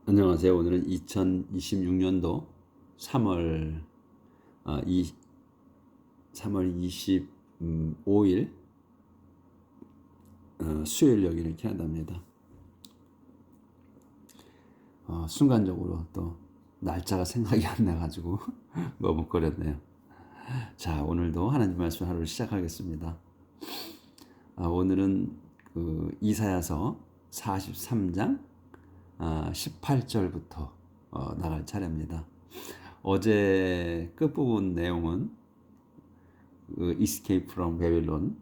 안녕하세요. 오늘은 2026년도 3월 아, 이 3월 25일 수요일 여기는 캐나다입니다. 순간적으로 또 날짜가 생각이 안 나가지고 머뭇거렸네요. 자, 오늘도 하나님 말씀 하루를 시작하겠습니다. 오늘은 그 이사야서 43장 18절부터 나갈 차례입니다. 어제 끝부분 내용은 그 Escape from Babylon,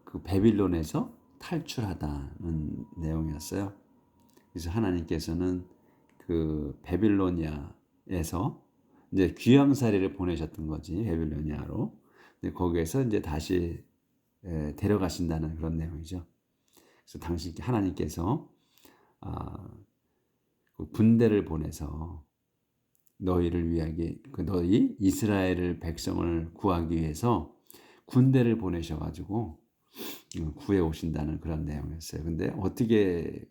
그 베빌론에서 탈출하다는 내용이었어요. 그래서 하나님께서는 그 베빌로니아에서 이제 귀양살이를 보내셨던 거지, 베빌로니아로. 근데 거기에서 이제 다시 데려가신다는 그런 내용이죠. 그래서 당시 하나님께서 그 군대를 보내서 너희를 위하게, 너희 이스라엘을 백성을 구하기 위해서 군대를 보내셔가지고 구해 오신다는 그런 내용이었어요. 근데 어떻게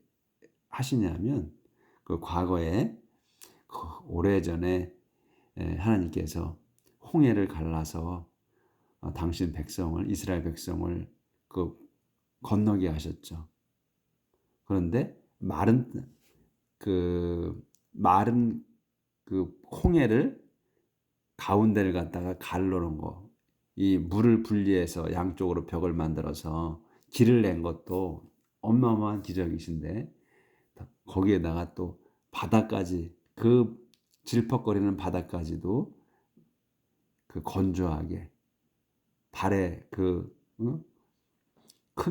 하시냐면 그 과거에 오래전에 하나님께서 홍해를 갈라서 당신 백성을, 이스라엘 백성을 그 건너게 하셨죠. 그런데 마른 그 홍해를 가운데를 갖다가 갈라놓은 거, 이 물을 분리해서 양쪽으로 벽을 만들어서 길을 낸 것도 어마어마한 기적이신데, 거기에다가 또 바다까지, 그 질퍽거리는 바다까지도 그 건조하게 발에 큰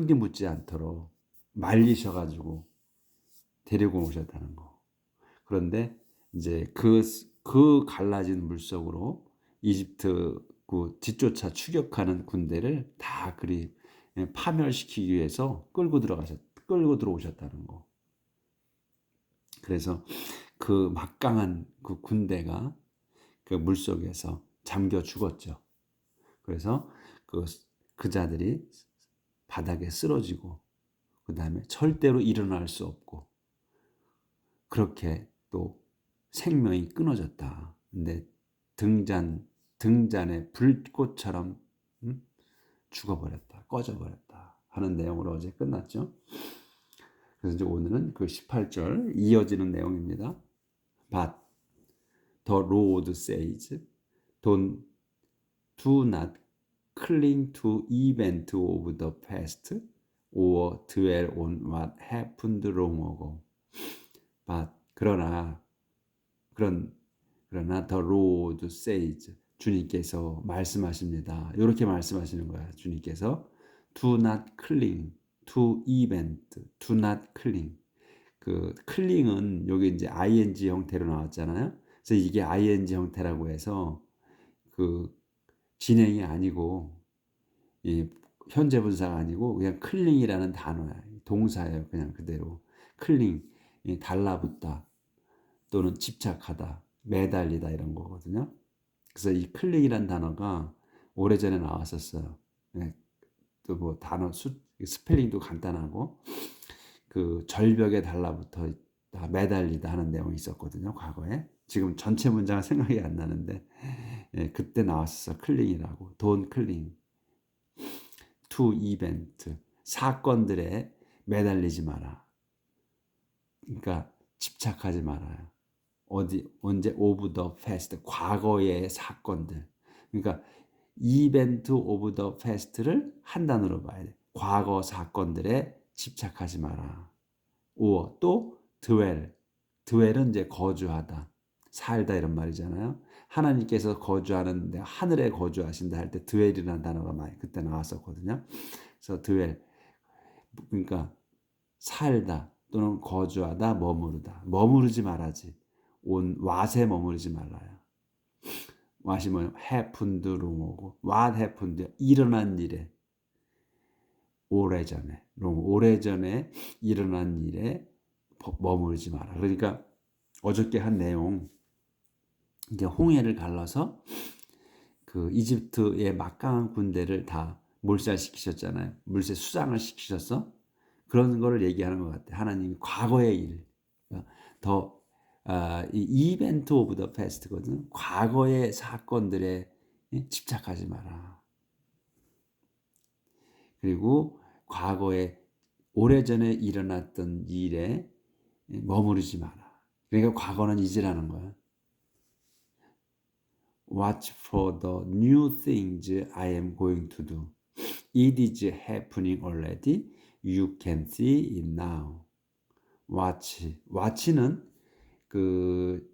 게 묻지 않도록 말리셔가지고 데리고 오셨다는 거. 그런데 이제 그 갈라진 물속으로 이집트 그 뒤쫓아 추격하는 군대를 다 그리 파멸시키기 위해서 끌고 들어오셨다는 거. 그래서 그 막강한 그 군대가 그 물속에서 잠겨 죽었죠. 그래서 그 자들이 바닥에 쓰러지고, 그 다음에 절대로 일어날 수 없고, 그렇게 또 생명이 끊어졌다. 근데 등잔에 불꽃처럼 죽어버렸다, 꺼져버렸다 하는 내용으로 어제 끝났죠. 그래서 이제 오늘은 그 18절 이어지는 내용입니다. But the Lord says, do not cling to event of the past or dwell on what happened long ago. But 그러나 the Lord says, 주님께서 말씀하십니다. 이렇게 말씀하시는 거야. 주님께서 do not cling to event, do not cling. 그 클링은 여기 이제 ing 형태로 나왔잖아요. 그래서 이게 ing 형태라고 해서 그 진행이 아니고 이 현재 분사가 아니고 그냥 클링이라는 단어야. 동사예요. 그냥 그대로. 클링, 달라붙다 또는 집착하다, 매달리다 이런 거거든요. 그래서 이 클릭이란 단어가 오래전에 나왔었어요. 또 뭐 단어 스펠링도 간단하고 그 절벽에 달라붙어 있다, 매달리다 하는 내용이 있었거든요. 과거에. 지금 전체 문장은 생각이 안 나는데 그때 나왔었어. 클링이라고. 돈 클링. to event. 사건들에 매달리지 마라. 그러니까 집착하지 말아요. 언제 오브 더 패스트, 과거의 사건들. 그러니까 이벤트 오브 더 패스트를 한 단어로 봐야 돼. 과거 사건들에 집착하지 마라. 또 드웰은 이제 거주하다, 살다 이런 말이잖아요. 하나님께서 거주하는데 하늘에 거주하신다 할 때 드웰이라는 단어가 많이 그때 나왔었거든요. 그래서 드웰, 그러니까 살다 또는 거주하다, 머무르지 말아지. 온 왓에 머무르지 말라요. 왓이 뭐냐면 happened 롱오고, what happened, 일어난 일에, 오래전에 일어난 일에 머무르지 마라. 그러니까 어저께 한 내용, 이제 홍해를 갈라서 그 이집트의 막강한 군대를 다 몰살시키셨잖아요. 물새 수장을 시키셨어. 그런 거를 얘기하는 것 같아. 하나님이 과거의 일, 더 이 이벤트 오브 더 패스트거든. 과거의 사건들에 집착하지 마라. 그리고 과거에 오래전에 일어났던 일에 머무르지 마라. 그러니까 과거는 잊으라는 거야. Watch for the new things I am going to do. It is happening already. You can see it now. watch는 그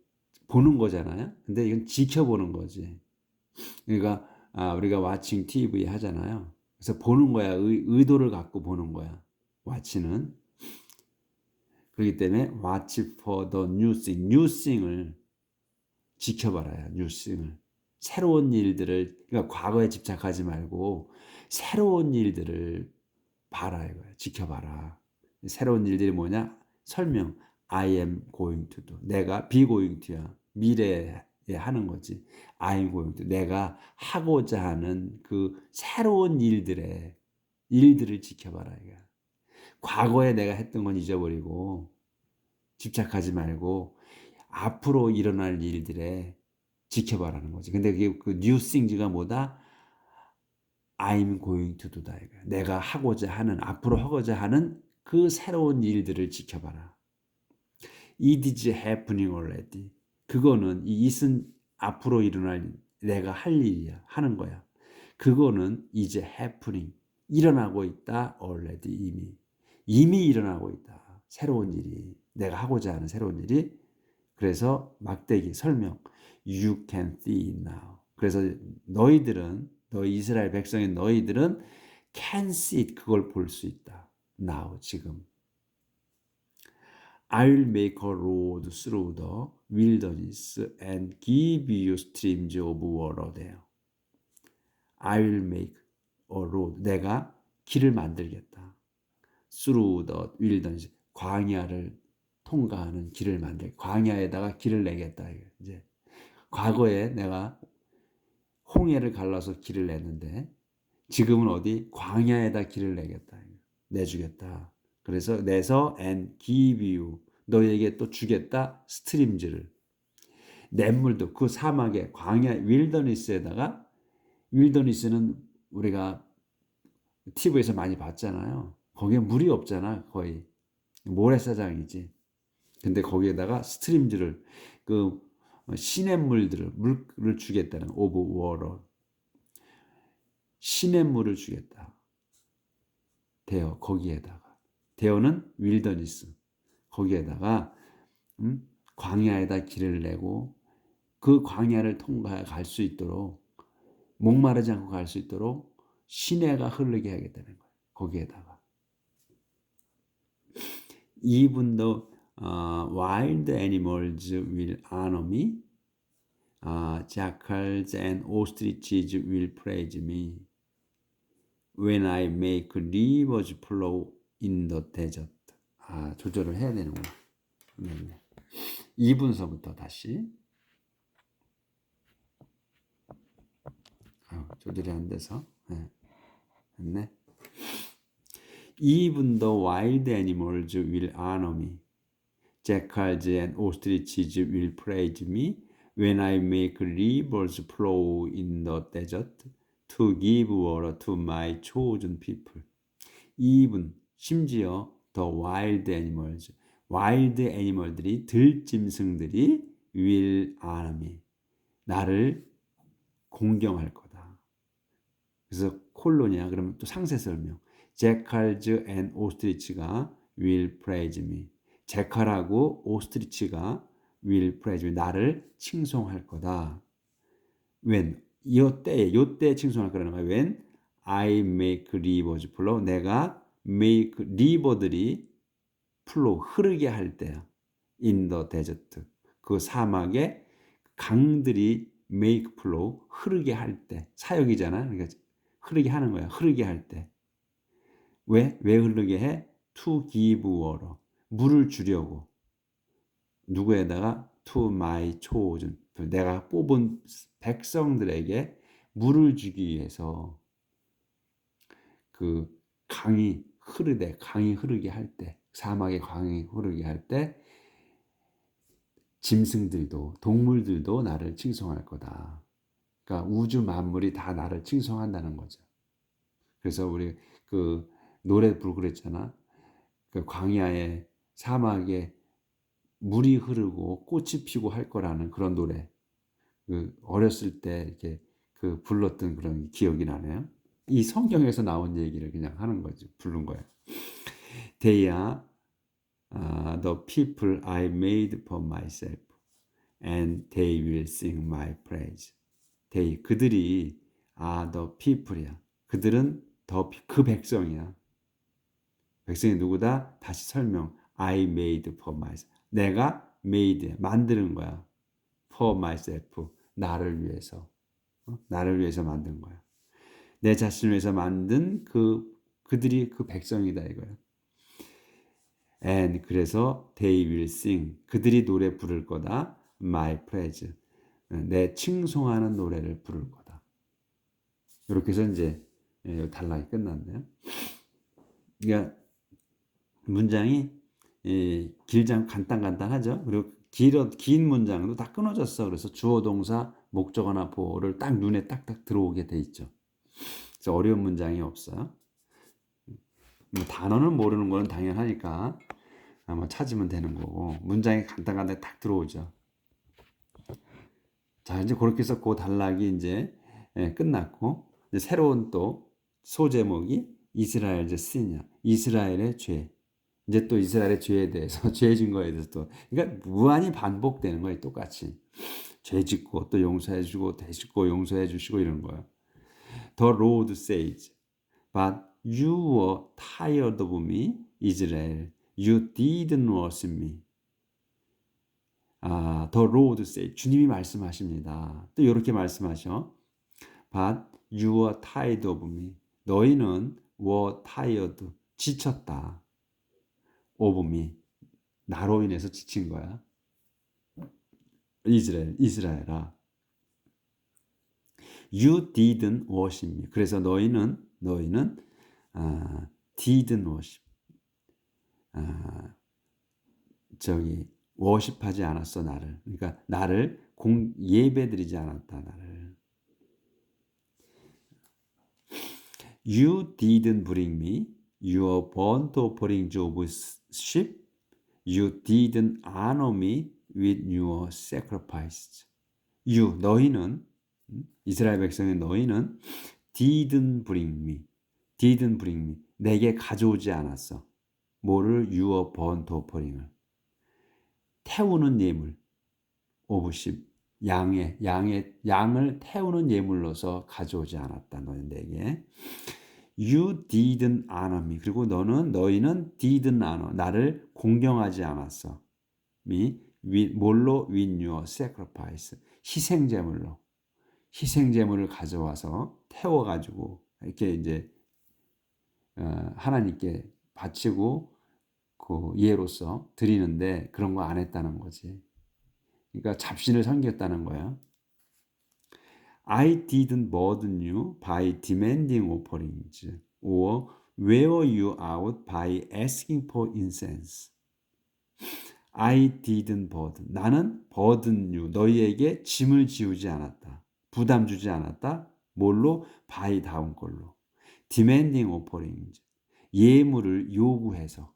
보는 거잖아요. 근데 이건 지켜보는 거지. 그러니까 우리가 watching TV 하잖아요. 그래서 보는 거야. 의도를 갖고 보는 거야. watch는. 그렇기 때문에 watch for the new thing. new thing을 지켜봐라요. new thing을. 새로운 일들을, 그러니까 과거에 집착하지 말고 새로운 일들을 봐라 이거야. 지켜봐라. 새로운 일들이 뭐냐? 설명. I am going to do. 내가 be going to야. 미래에 하는 거지. I am going to. 내가 하고자 하는 그 새로운 일들을 지켜봐라 이거야. 과거에 내가 했던 건 잊어버리고 집착하지 말고 앞으로 일어날 일들에 지켜봐라는 거지. 근데 그게 그 new things가 뭐다? I'm going to do다 이거야. 내가 하고자 하는, 앞으로 하고자 하는 그 새로운 일들을 지켜봐라. It is happening already. 그거는 이 it은 앞으로 일어날 내가 할 일이야. 하는 거야. 그거는 이제 happening. 일어나고 있다. already 이미 일어나고 있다. 새로운 일이. 내가 하고자 하는 새로운 일이. 그래서 막대기 설명. You can see it now. 그래서 너희 이스라엘 백성인 너희들은 can see it. 그걸 볼 수 있다. now 지금. I'll make a road through the wilderness and give you streams of water there. I'll make a road. 내가 길을 만들겠다. Through the wilderness. 광야를 통과하는 길을 광야에다가 길을 내겠다. 이제 과거에 내가 홍해를 갈라서 길을 냈는데 지금은 어디 광야에다 길을 내주겠다. 그래서 내서 and give you 너에게 또 주겠다 스트림즈를 냇물도 그 사막에 광야 윌더니스에다가 윌더니스는 우리가 TV에서 많이 봤잖아요. 거기에 물이 없잖아 거의 모래사장이지. 근데 거기에다가 스트림즈를 그 시냇물들을 물을 주겠다는 오브 워러 시냇물을 주겠다. 대어 거기에다가 대어는 윌더니스 거기에다가 광야에다 길을 내고 그 광야를 통과해 갈 수 있도록 목마르지 않고 갈 수 있도록 시내가 흐르게 하겠다는 거예요. 거기에다가 Even the wild animals will honor me. Jackals and ostriches will praise me. When I make rivers flow in the desert. 조절을 해야 되는구나. 네. 2분서부터 다시. 조절이 안 돼서. 네. 됐네. Even the wild animals will honor me. Jackals and ostriches will praise me when I make rivers flow in the desert to give water to my chosen people. Even 심지어 the wild animal들이 들짐승들이 will honor me. 나를 공경할 거다. 그래서 콜로니아 그러면 또 상세 설명. Jackals and ostrich가 will praise me. 제칼하고 오스트리치가 will praise me. 나를 칭송할 거다. When 요때 칭송할 거라는 거야. When I make rivers flow. 내가 make river들이 flow 흐르게 할 때야. In the desert. 그 사막에 강들이 make flow 흐르게 할 때. 사역이잖아. 그러니까 흐르게 하는 거야. 흐르게 할 때. 왜 흐르게 해? To give water. 물을 주려고. 누구에다가 to my chosen. 내가 뽑은 백성들에게 물을 주기 위해서 그 강이 흐르게 할 때, 사막의 강이 흐르게 할 때 짐승들도 동물들도 나를 칭송할 거다. 그러니까 우주 만물이 다 나를 칭송한다는 거죠. 그래서 우리 그 노래 부르고 그랬잖아. 그 광야에 사막에 물이 흐르고 꽃이 피고 할 거라는 그런 노래. 그 어렸을 때 이렇게 그 불렀던 그런 기억이 나네요. 이 성경에서 나온 얘기를 그냥 하는 거지. 부른 거예요. They are the people I made for myself, and they will sing my praise. They, 그들이 the people이야. 그들은 그 백성이야. 백성이 누구다? 다시 설명. I made for myself. 내가 made, 만드는 거야. For myself. 나를 위해서. 나를 위해서 만든 거야. 내 자신을 위해서 만든 그들이 그 백성이다 이거야. And 그래서 they will sing. 그들이 노래 부를 거다. My praise. 내 칭송하는 노래를 부를 거다. 이렇게 해서 이제 단락이 끝났네요. 그러니까 문장이 길장 간단하죠. 그리고 긴 문장도 다 끊어졌어. 그래서 주어 동사 목적어나 보어를 딱 눈에 딱딱 들어오게 돼 있죠. 그래서 어려운 문장이 없어요. 뭐 단어는 모르는 거는 당연하니까 아마 찾으면 되는 거고 문장이 간단하게 딱 들어오죠. 자 이제 그렇게 해서 그 단락이 이제 끝났고 이제 새로운 또 소제목이 이스라엘 시냐 이스라엘의 죄. 이제 또 이스라엘의 죄에 대해서 죄 진 거에 대해서 또 그러니까 무한히 반복되는 거예요. 똑같이 죄 짓고 또 용서해 주고 되짓고 용서해 주시고 이런 거예요. The Lord says, but you were tired of me, Israel. You didn't worship me. The Lord says, 주님이 말씀하십니다. 또 이렇게 말씀하셔. But you were tired of me. 너희는 were tired, 지쳤다. of me. 나로 인해서 지친 거야. 이스라엘아. You didn't worship me. 그래서 너희는 didn't worship. 워십하지 않았어 나를. 그러니까 나를 예배드리지 않았다 나를. You didn't bring me your burnt offerings of sheep. You didn't honor me with your sacrifices. You 너희는 이스라엘 백성의 너희는 didn't bring me 내게 가져오지 않았어. 뭐를 your burnt offering을 태우는 예물 of sheep 양을 태우는 예물로서 가져오지 않았다. 너는 내게 You didn't honor me. 그리고 너희는 didn't honor 나를 공경하지 않았어. me 뭘로 with your sacrifice 희생제물을 가져와서 태워가지고 이렇게 이제 하나님께 바치고 그 예로서 드리는데 그런 거 안 했다는 거지. 그러니까 잡신을 섬겼다는 거야. I didn't burden you by demanding offerings or wear you out by asking for incense. I didn't burden. 나는 burden you. 너희에게 짐을 지우지 않았다. 부담 주지 않았다. 뭘로? by 다음 걸로. demanding offerings. 예물을 요구해서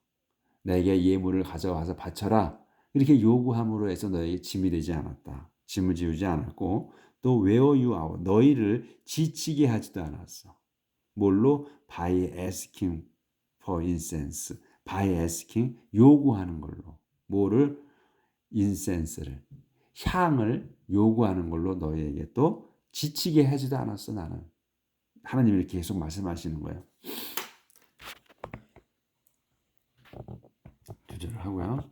내게 예물을 가져와서 바쳐라. 이렇게 요구함으로 해서 너에게 짐이 되지 않았다. 짐을 지우지 않았고 또 wear you out. 너희를 지치게 하지도 않았어. 뭘로? by asking for incense. by asking 요구하는 걸로. 뭐를? incense를. 향을 요구하는 걸로 너희에게 또 지치게 하지도 않았어 나는. 하나님이 이렇게 계속 말씀하시는 거예요. 두절을 하고요.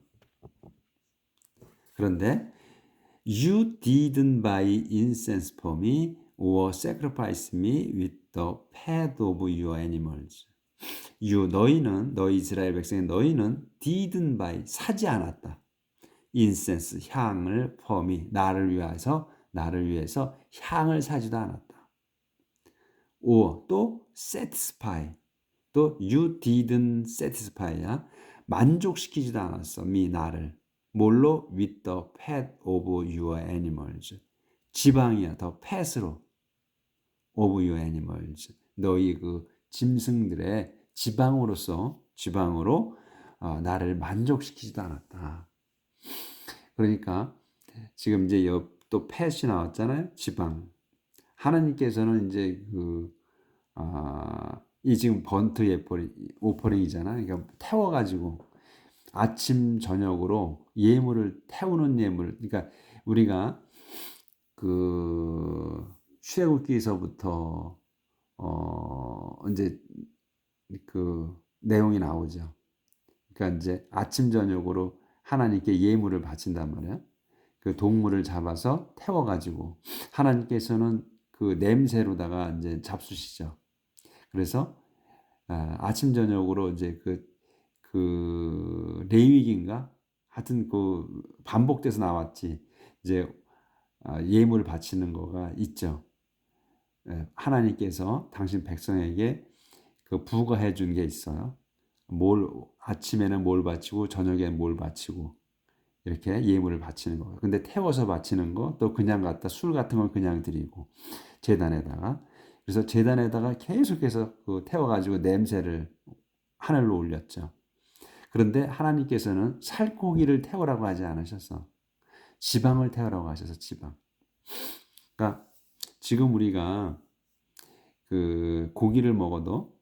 그런데 You didn't buy incense for me or sacrifice me with the fat of your animals. 너희 이스라엘 백성의 너희는 didn't buy 사지 않았다. incense 향을 for me 나를 위해서 향을 사지도 않았다. or 또 satisfy 또 you didn't satisfy야 만족시키지도 않았어. me 나를 뭘로? With the fat of your animals. 지방이야. the fat으로 of your animals. 너희 그 짐승들의 지방으로 나를 만족시키지도 않았다. 그러니까 지금 이제 또 fat이 나왔잖아요. 지방. 하나님께서는 이제 이 지금 번트 오퍼링이잖아. 그러니까 태워가지고 아침 저녁으로 예물을 태우는 예물. 그러니까 우리가 출애굽기서부터 이제 그 내용이 나오죠. 그러니까 이제 아침 저녁으로 하나님께 예물을 바친단 말이야. 그 동물을 잡아서 태워가지고 하나님께서는 그 냄새로다가 이제 잡수시죠. 그래서 아침 저녁으로 이제 그 레위기인가 하여튼 그 반복돼서 나왔지. 이제 예물 바치는 거가 있죠. 하나님께서 당신 백성에게 그 부과해 준 게 있어요. 아침에는 뭘 바치고 저녁에는 뭘 바치고 이렇게 예물을 바치는 거예요. 근데 태워서 바치는 거, 또 그냥 갖다 술 같은 걸 그냥 드리고 제단에다가. 그래서 제단에다가 계속해서 그 태워가지고 냄새를 하늘로 올렸죠. 그런데 하나님께서는 살코기를 태우라고 하지 않으셔서 지방을 태우라고 하셔서 지방. 그러니까 지금 우리가 그 고기를 먹어도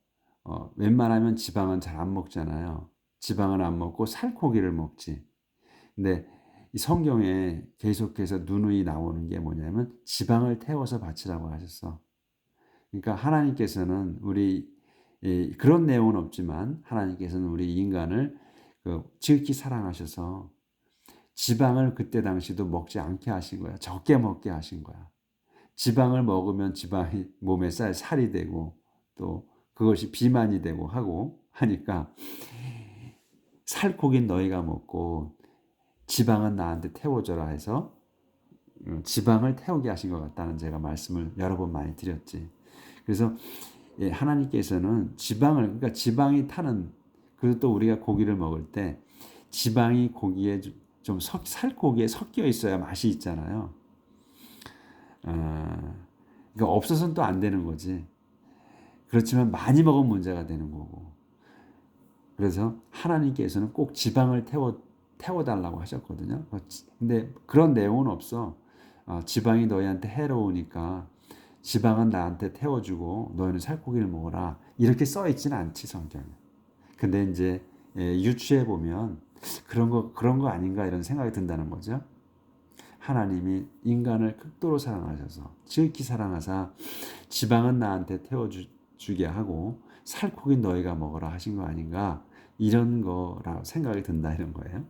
웬만하면 지방은 잘 안 먹잖아요. 지방은 안 먹고 살코기를 먹지. 근데 이 성경에 계속해서 누누이 나오는 게 뭐냐면 지방을 태워서 바치라고 하셨어. 그러니까 하나님께서는 그런 내용은 없지만 하나님께서는 우리 인간을 지극히 사랑하셔서 지방을 그때 당시도 먹지 않게 하신 거야. 적게 먹게 하신 거야. 지방을 먹으면 지방이 몸에 살이 되고 또 그것이 비만이 되고 하니까 살코기는 너희가 먹고 지방은 나한테 태워줘라 해서 지방을 태우게 하신 것 같다는 제가 말씀을 여러 번 많이 드렸지. 그래서 하나님께서는 그러니까 지방이 타는, 그리고 또 우리가 고기를 먹을 때 지방이 고기에 좀 살코기에 섞여 있어야 맛이 있잖아요. 그러니까 없어서는 또 안 되는 거지. 그렇지만 많이 먹으면 문제가 되는 거고. 그래서 하나님께서는 꼭 지방을 태워달라고 하셨거든요. 근데 그런 내용은 없어. 지방이 너희한테 해로우니까 지방은 나한테 태워주고 너희는 살코기를 먹어라. 이렇게 써 있지는 않지, 성경에. 근데 이제 유추해 보면 그런 거 아닌가 이런 생각이 든다는 거죠. 하나님이 인간을 극도로 사랑하셔서 지극히 사랑하사 지방은 나한테 태워주게 하고 살코기 너희가 먹어라 하신 거 아닌가, 이런 거라고 생각이 든다 이런 거예요.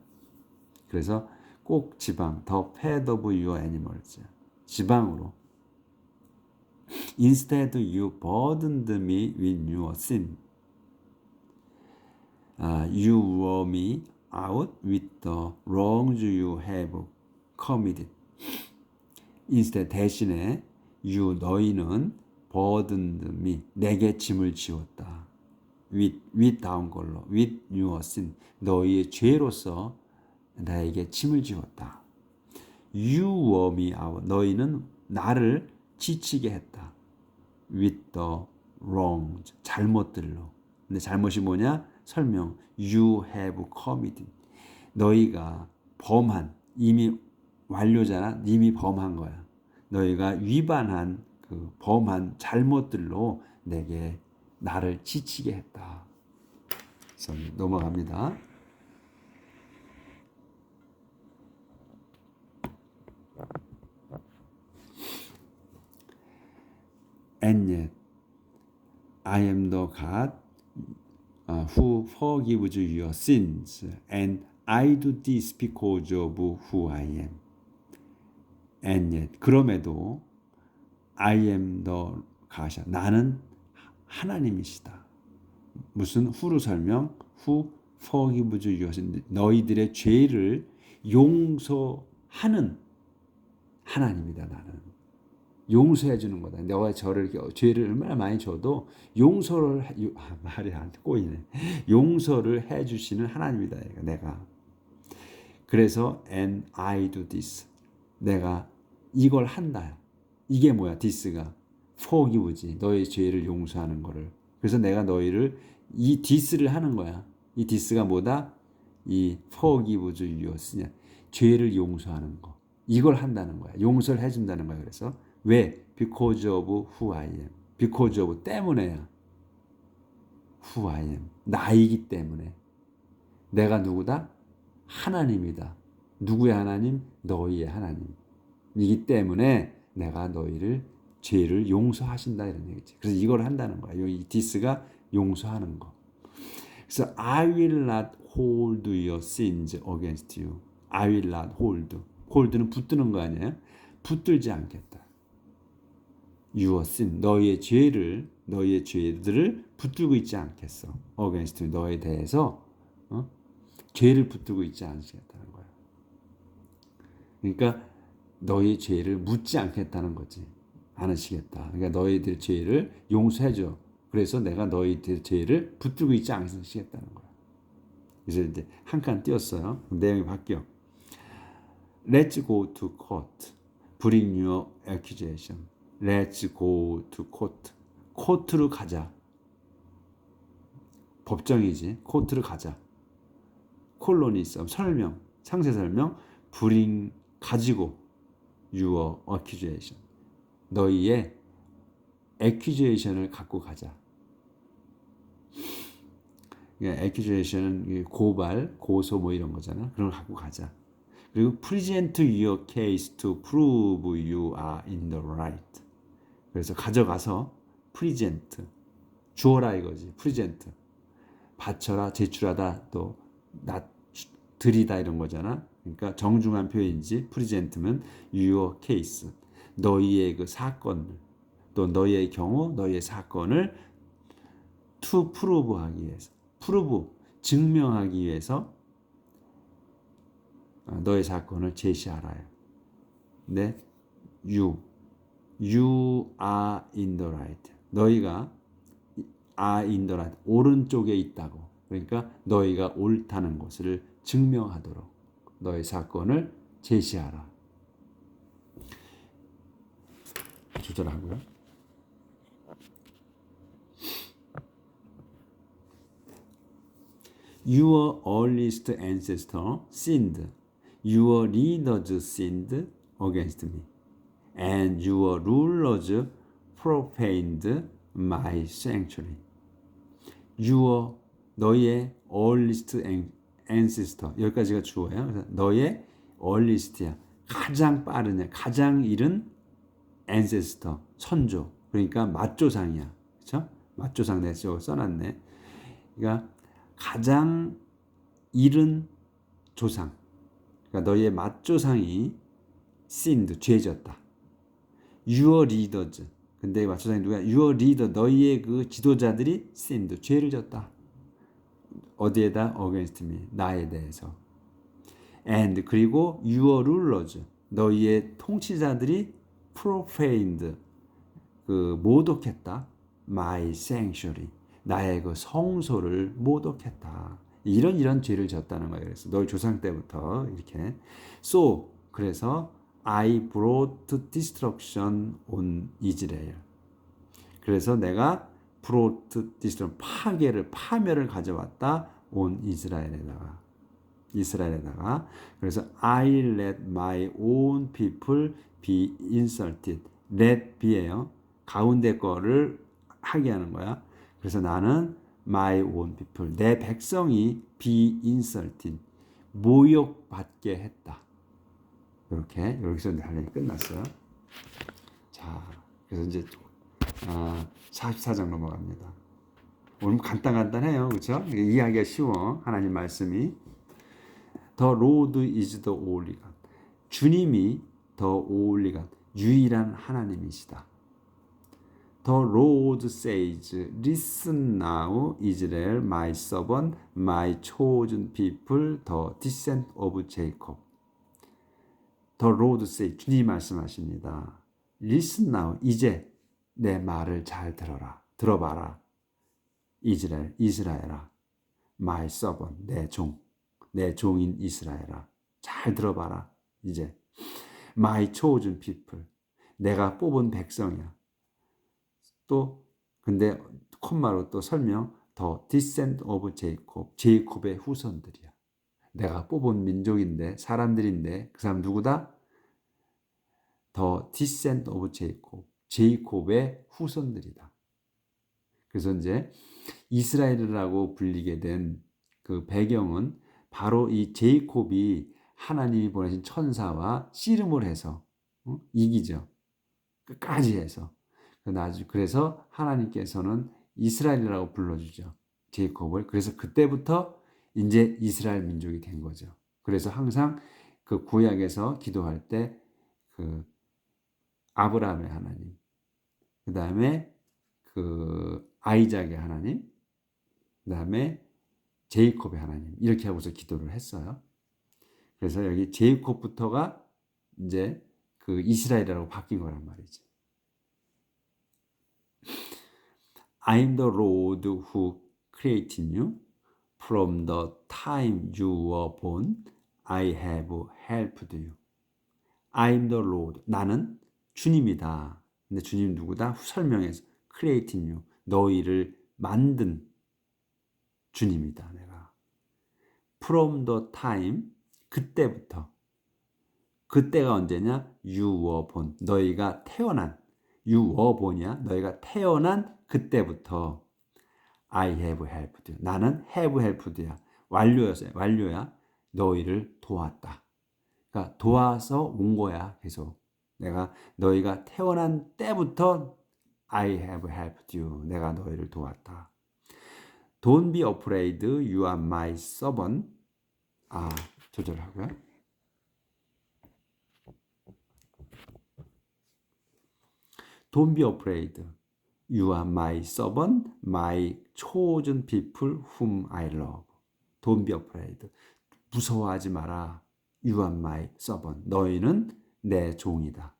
그래서 꼭 지방, the fat of your animals, 지방으로. Instead you burdened me with your sin. You wore me out with the wrongs you have committed. Instead, 대신에 너희는 burdened me, 내게 짐을 지웠다. with 다음 걸로 with your sin, 너희의 죄로서 나에게 짐을 지웠다. You wore me out, 너희는 나를 지치게 했다. with the wrongs, 잘못들로. 근데 잘못이 뭐냐? 설명. You have committed, 너희가 이미 완료잖아. 이미 범한 거야. 너희가 위반한 그 범한 잘못들로 나를 지치게 했다. 그래서 넘어갑니다. And yet I am the God who forgives your sins, and I do this because of who I am. And yet, 그럼에도 I am the God, 나는 하나님이시다. 무슨 who로 설명? Who forgives your sins, 너희들의 죄를 용서하는 하나님이다. 나는 용서해 주는 거다. 너가 죄를 얼마나 많이 줘도 말이 안 꼬이네. 용서를 해 주시는 하나님이다. 내가. 그래서 and I do this. 내가 이걸 한다. 이게 뭐야? this가 forgive지. 너의 죄를 용서하는 거를. 그래서 내가 너희를 이 this를 하는 거야. 이 this가 뭐다? 이 forgive your sin. 죄를 용서하는 거. 이걸 한다는 거야. 용서를 해준다는 거야. 그래서 왜? Because of who I am. Because of 때문에야. Who I am. 나이기 때문에. 내가 누구다? 하나님이다. 누구의 하나님? 너희의 하나님이기 때문에 내가 너희를 죄를 용서하신다 이런 얘기지. 그래서 이걸 한다는 거야. 이 this가 용서하는 거. 그래서 I will not hold your sins against you. I will not hold. hold는 붙드는 거 아니에요? 붙들지 않겠다. Your sin, 너희의 죄들을 붙들고 있지 않겠어. against you, 너에 대해서 죄를 붙들고 있지 않겠다는 거야. 그러니까 너희 죄를 묻지 않겠다는 거지. 않으시겠다. 그러니까 너희들 죄를 용서해줘. 그래서 내가 너희들 죄를 붙들고 있지 않으시겠다는 거야. 그래서 이제 한 칸 띄었어요. 내용이 바뀌어. Let's go to court. Bring your accusation. Let's go to court. 코트로 가자. 법정이지. 코트로 가자. 콜론이 있어. 설명. 상세 설명. Bring 가지고 your accusation. 너희의 accusation을 갖고 가자. accusation은 고발, 고소 뭐 이런 거잖아. 그런 걸 갖고 가자. 그리고 present your case to prove you are in the right. 그래서 가져가서 present 주어라 이거지. present 바쳐라, 제출하다, 또 드리다 이런 거잖아. 그러니까 정중한 표현이지. present면 your case 너희의 그 사건을 또 너희의 경우 너희의 사건을 to prove 하기 위해서 prove 증명하기 위해서 너의 사건을 제시하라요. 네, you are in the right. 너희가 are in the right. 오른쪽에 있다고. 그러니까 너희가 옳다는 것을 증명하도록 너의 사건을 제시하라. 조절하고요. Your earliest ancestor sinned. Your leaders sinned against me. And your rulers profaned my sanctuary. Your 너의 earliest ancestor 여기까지가 주어예요. 그래서 너의 earliest야 가장 빠르냐 가장 이른 ancestor 선조 그러니까 맛조상이야. 그렇죠? 맛조상 내가 써놨네. 그러니까 가장 이른 조상. 그러니까 너희의 맛조상이 sinned 죄졌다. Your leaders. 근데 맛조상이 누구야? Your leader 너희의 그 지도자들이 sinned 죄를 졌다. 어디에다? against me 나에 대해서. And 그리고 your rulers 너희의 통치자들이 profaned 그 모독했다. my sanctuary 나의 그 성소를 모독했다. 이런 죄를 졌다는 거예요. 그래서 너희 조상 때부터 이렇게. So 그래서 I brought destruction on Israel. 그래서 내가 brought destruction 파멸을 가져왔다. on 이스라엘에다가. 그래서 I let my own people be insulted. let be예요. 가운데 거를 하게 하는 거야. 그래서 나는 my own people 내 백성이 be insulted 모욕받게 했다. 이렇게 여기서 단락이 끝났어요. 자, 그래서 이제 44장 넘어갑니다. 오늘 간단해요, 그렇죠? 이해하기가 쉬워. 하나님 말씀이 The Lord is the only God. 주님이 the only God, 유일한 하나님이시다. The Lord says, Listen now, Israel, my servant, my chosen people, the descent of Jacob. The Lord says, 주님이 말씀하십니다. Listen now, 이제 내 말을 잘 들어봐라. 이스라엘아, my servant, 내 종인 이스라엘아. 잘 들어봐라. 이제 my chosen people. 내가 뽑은 백성이야. 또 근데 콤마로 또 설명 더 descend of Jacob. 제이콥의 후손들이야. 내가 뽑은 민족인데 사람들인데 그 사람 누구다? 더 descend of Jacob. 제이콥의 후손들이다. 그래서 이제 이스라엘이라고 불리게 된 그 배경은 바로 이 제이콥이 하나님이 보내신 천사와 씨름을 해서 이기죠. 끝까지 해서. 그래서 하나님께서는 이스라엘이라고 불러주죠. 제이콥을. 그래서 그때부터 이제 이스라엘 민족이 된 거죠. 그래서 항상 그 구약에서 기도할 때 그 아브라함의 하나님, 그 다음에 그 아이작의 하나님, 그 다음에 제이콥의 하나님 이렇게 하고서 기도를 했어요. 그래서 여기 제이콥부터가 이제 그 이스라엘이라고 바뀐 거란 말이지. I'm the Lord who created you. From the time you were born, I have helped you. I'm the Lord. 나는 주님이다. 근데 주님 누구다? 설명해서 creating you. 너희를 만든 주님이다. 내가. From the time 그때부터. 그때가 언제냐? You were born. 너희가 태어난. You were born이야. 너희가 태어난 그때부터 I have helped you. 나는 have helped야. 완료야. 너희를 도왔다. 그러니까 도와서 온 거야. 계속. 내가 너희가 태어난 때부터 I have helped you. 내가 너희를 도왔다. Don't be afraid. You are my servant. 조절하고요. Don't be afraid. You are my servant, my chosen people whom I love. Don't be afraid. 무서워하지 마라. You are my servant. 너희는 내 종이다.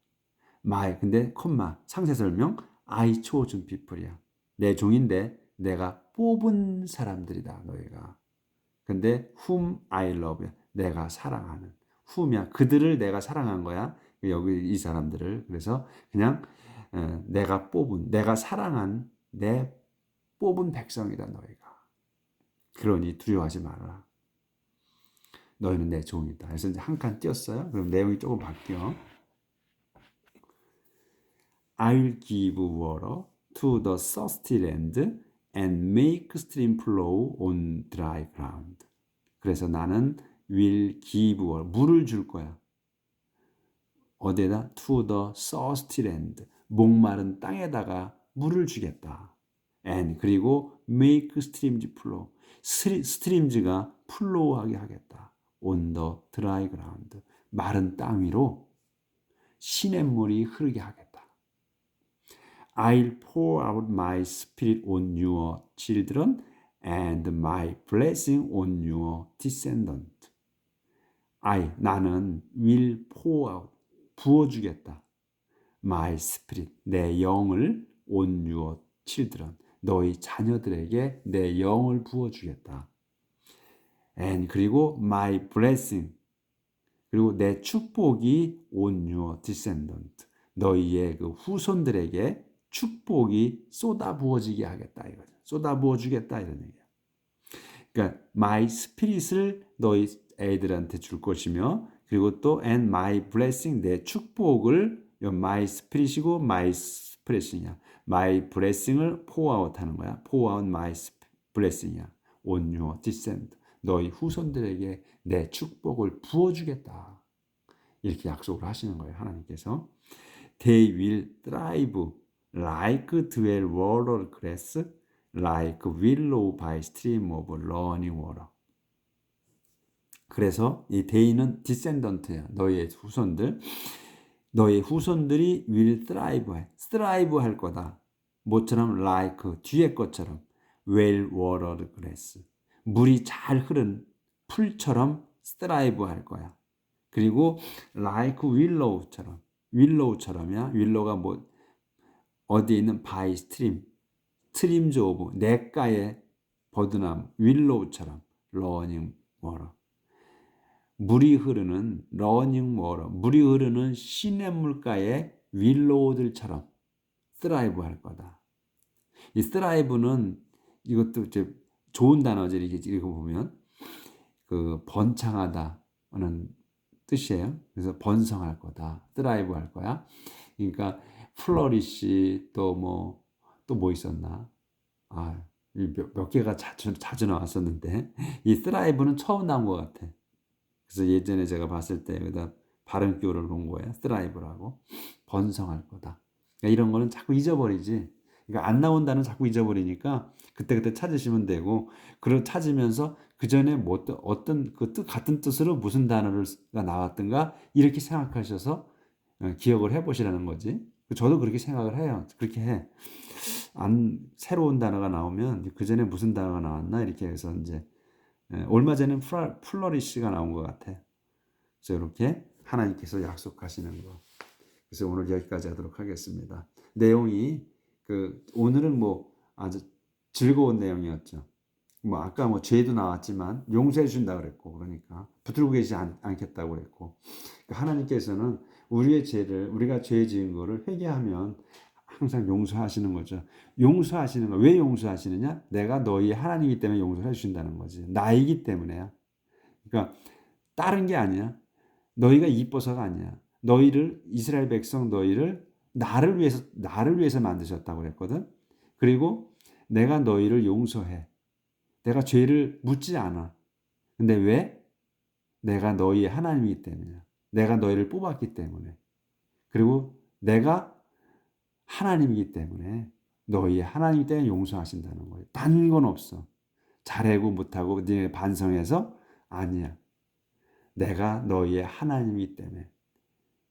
my 근데 콤마 상세 설명 I chosen people이야. 내 종인데 내가 뽑은 사람들이다. 너희가. 근데 whom I love. 내가 사랑하는. whom이야. 그들을 내가 사랑한 거야. 여기 이 사람들을. 그래서 그냥 내가 사랑한 내 뽑은 백성이다 너희가. 그러니 두려워하지 말아라. 너희는 내 종이다. 그래서 이제 한 칸 띄었어요. 그럼 내용이 조금 바뀌어. I'll give water to the thirsty land and make stream flow on dry ground. 그래서 나는 will give water, 물을 줄 거야. 어디에다? To the thirsty land. 목마른 땅에다가 물을 주겠다. And 그리고 make streams flow. 스트림즈가 플로우하게 하겠다. On the dry ground. 마른 땅 위로 시냇물이 흐르게 하겠다. I'll pour out my spirit on your children and my blessing on your descendants. 나는 will pour out. 부어주겠다. My spirit, 내 영을 on your children, 너희 자녀들에게 내 영을 부어주겠다. And 그리고 my blessing, 그리고 내 축복이 on your descendant, 너희의 그 후손들에게 축복이 쏟아 부어지게 하겠다 이거죠. 쏟아 부어주겠다 이런 얘기야. 그러니까 my spirit을 너희 애들한테 줄 것이며 그리고 또 and my blessing 내 축복을 my spirit이고 my blessing이야. my blessing을 pour out 하는 거야. pour out my blessing이야. on your descend 너희 후손들에게 내 축복을 부어주겠다. 이렇게 약속을 하시는 거예요. 하나님께서 they will thrive like dwell water grass like willow by stream of running water. 그래서 이 데이는 디센던트야. 너희의 후손들. 너희 후손들이 will thrive 할 거다. 뭐처럼 like 뒤에 것처럼 well watered grass. 물이 잘 흐른 풀처럼 thrive 할 거야. 그리고 like willow처럼이야. willow가 뭐 어디에 있는 by streams of 냇가의 버드나무 willow처럼 running water. 물이 흐르는 러닝 워터, 물이 흐르는 시냇물가의 윌로우들처럼 thrive 할 거다. 이 thrive는 이것도 이제 좋은 단어죠. 이렇게 읽어보면 그 번창하다는 뜻이에요. 그래서 번성할 거다. thrive 할 거야. 그러니까 flourish 또 뭐 있었나? 몇 개가 자주 나왔었는데 이 thrive는 처음 나온 것 같아. 그래서 예전에 제가 봤을 때 여기다 발음기호를 놓은 거예요. thrive라고. 번성할 거다. 그러니까 이런 거는 자꾸 잊어버리지. 그러니까 안 나온다는 자꾸 잊어버리니까 그때그때 찾으시면 되고, 그걸 찾으면서 그 전에 뭐 어떤 그 같은 뜻으로 무슨 단어가 나왔던가 이렇게 생각하셔서 기억을 해보시라는 거지. 저도 그렇게 생각을 해요. 그렇게 해. 새로운 단어가 나오면 그 전에 무슨 단어가 나왔나 이렇게 해서 이제 얼마 전에 플러리시가 나온 것 같아. 그래서 이렇게 하나님께서 약속하시는 거. 그래서 오늘 여기까지 하도록 하겠습니다. 내용이 오늘은 뭐 아주 즐거운 내용이었죠. 뭐 아까 뭐 죄도 나왔지만 용서해 준다 그랬고, 그러니까 붙들고 계시지 않겠다고 그랬고, 그러니까 하나님께서는 우리의 죄를, 우리가 죄 지은 거를 회개하면 항상 용서하시는 거죠. 용서하시는 거. 왜 용서하시느냐? 내가 너희 하나님이기 때문에 용서해 주신다는 거지. 나이기 때문에야. 그러니까 다른 게 아니야. 너희가 이뻐서가 아니야. 이스라엘 백성 너희를 나를 위해서 만드셨다고 그랬거든. 그리고 내가 너희를 용서해. 내가 죄를 묻지 않아. 근데 왜? 내가 너희의 하나님이기 때문이야. 내가 너희를 뽑았기 때문에. 그리고 내가 하나님이기 때문에 너희의 하나님 때문에 용서하신다는 거예요. 딴 건 없어. 잘하고 못하고 니네 반성해서 아니야. 내가 너희의 하나님이기 때문에,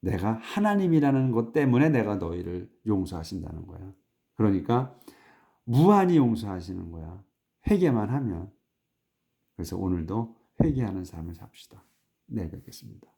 내가 하나님이라는 것 때문에 내가 너희를 용서하신다는 거야. 그러니까 무한히 용서하시는 거야. 회개만 하면. 그래서 오늘도 회개하는 삶을 삽시다. 네, 뵙겠습니다.